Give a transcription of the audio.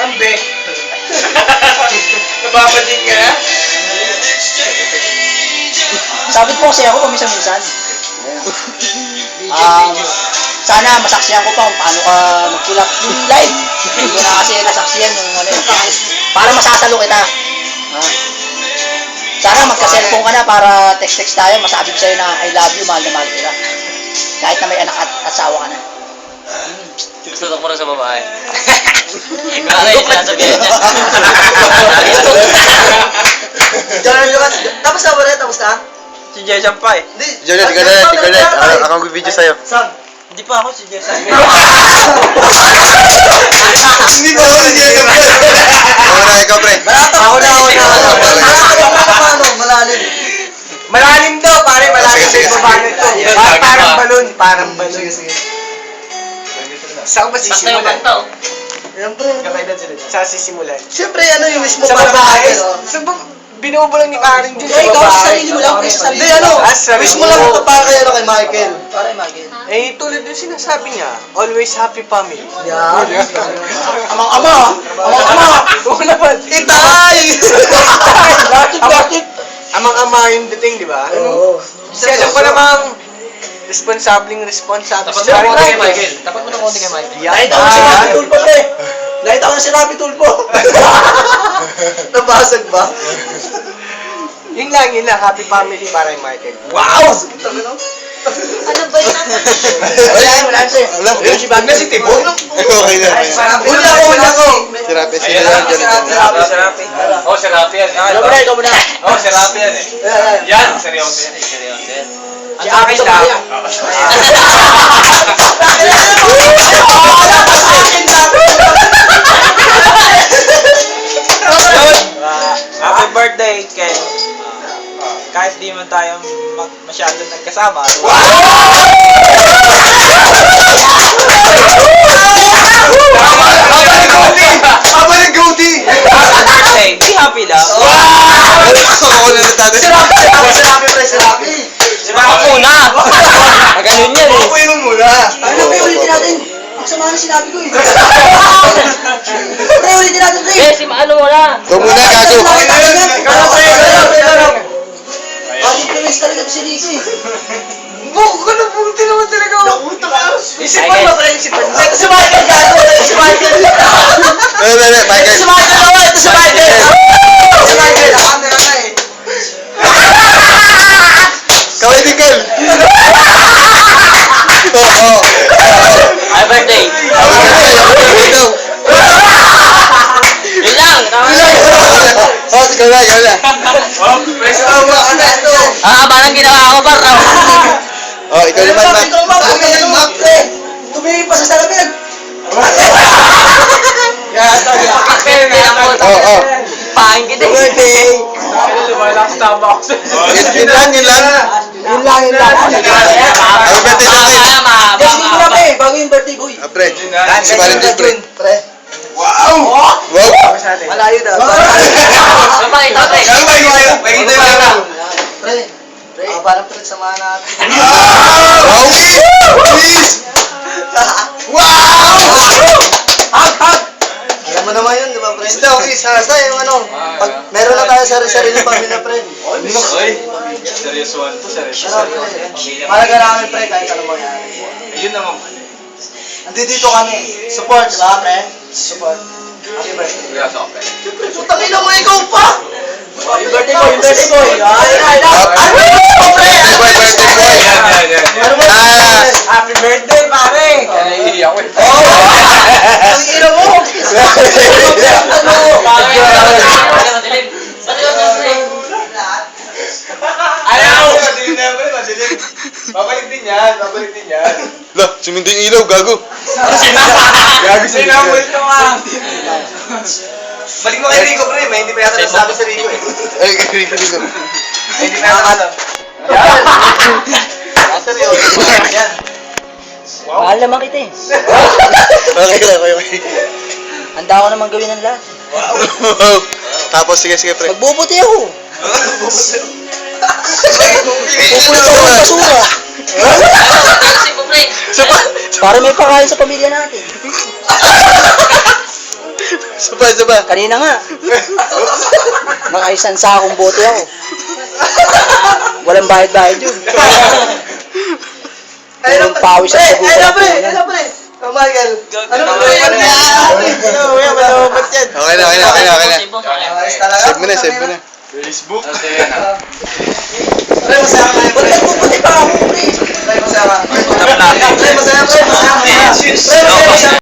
Kambe. Nababating ka na? Sabit po kasi ako paminsan-minsan. Sana masaksihan ko pa kung paano ka magsulak yung live. Hindi ko na kasi nasaksihan yung ano yun. Para masasalo kita. Sana magka-cellphone ka na para text-text tayo. Masabi ko sa'yo na I love you, mahal na mahal kita. Kahit na may anak at asawa ka na. Tutok mo rin sa babae. Bakit yung sinasabihin niya? Tapos na ba rin? Tapos na? Si Jejan pa eh. Jonet, ikaw na. Ako mag-video sa'yo. Sam? Hindi pa ako si Jejan. Hindi pa ako si Jejan. Ako na, ikaw pre. Ako na. Malalim. Malalim daw, pare. Malalim Sige, sa baba nito. Parang balon. Parang balon. Sige. Saan ba Basta yung sisimulan? kanta. Yan pre. Saan sisimulan? Siyempre ano yung wish mo Sa para babae? sa Binubulang ni Karen dyan sa Ikaw babae. sa sarili mo lang, pre, sa sarili. Hindi, ano? Wish mo lang ito para kay Michael. Para kay Michael. Eh, tulad yung sinasabi niya, always happy family. Yan. Amang-ama. Oo naman. Itay! Bakit? Amang-ama yung dating, di ba? Oo. Kasi alam ko namang responsable. Tapat mo ng konti kay Michael. Tapat mo ng konti kay Michael. Nakita ko si Rapi Tulpo, pre. Nakita ko si Rapi Tulpo. Nabasag ba? Yun lang. Happy family para kay Michael. Wow! Ano ba yun? Wala siya. Wala. Si Bagna si Tibo. Okay na. Huli ako. Si Rapi, si Ayan, Jonet. si Rapi. Oh, si Rapi yan. Ikaw muna. Oh, si Rapi yan eh. Yan, seryoso yan. Seryoso yan. Ang akin lang. Happy birthday, Ken. Kahit di man tayo masyado nagkasama. Aba ng goatee! Birthday, be happy lang. Ako na natado. Si Rapi, pre. Si Rapi. Ako muna! Maganon yan eh. Ako yun muna. Ano ba ulitin natin? Ang sama na sinabi ko eh. Pre, ulitin natin, pre. Eh, si Maano mo na. Ikaw muna, gago. Bakit premis talaga to si Rico eh? Buko ka na buti naman talaga. Nakuto ka. Isipan mo, pre. Ito si Michael, gago. Ito si Michael. Michael. Ito si Michael ako. Ito si Michael. Ito si Michael. Camera ka eh. Kaway din, Kel. Oo. Happy birthday. Ikaw. Yun lang. Tama na. Oh, ikaw na. Ba nang ginawa ko, par? Oh, ikaw naman, Mac. Ito naman, Mac, pre. Tumingin pa sa salamin. Oo. Pahin kita eh. Birthday. Yun lang. Yun lang. Happy birthday sa akin. Kasi ko na, pre. Bago yung birthday boy. Ah, pre. Si Valentine, pre. Pre. Wow! Malayo na. Sabay, tatay. Pre. Parang pre, samahan natin. Wow! Please! Wow! Alam mo naman yun, di ba, pre? Basta yung ano, pag meron na tayo sarili-sarili pamilya, pre. Seryosoan to, Ano, pre? Malaga namin, pre, kahit ano mangyari. Ayun naman. Nandito kami. Support, di ba, pre? Support. Happy birthday. Siyempre, putang ina mo, ikaw pa! Happy birthday boy, birthday boy. Ay, pre! Birthday boy! Happy birthday, pare! Naiiyak ko eh. Ang ina mo! Madilim. Madilim. Ayaw! Babalik din yan. Lah, sumindo yung ilaw, gago. Gago sa Sinabol to nga! Balik mo kay Rico, pre. May hindi pa yata nasabi sa Rico eh. Ay, Rico. Hindi pa yata. Yan. Mahal naman kita eh. Okay. Handa ako naman gawin ng lahat. Wow. Tapos, sige, pre. Magbubuti ako. Pupulit ako ng basura. Kasi po, pre. Para may pakain sa pamilya natin. isa pa. Kanina nga. Baka isang sakong bote ako. Walang bayad-bayad yun. Walang pawis at sabukan. Ayun na, pre. Oh, Michael. Ano ba? Malamat yan. Okay na. Ayos talaga. Save mo na. Facebook? Pre, masaya ka. Ba't nagpuputi pa ako, pre? Pre, masaya ka. Pre, masaya.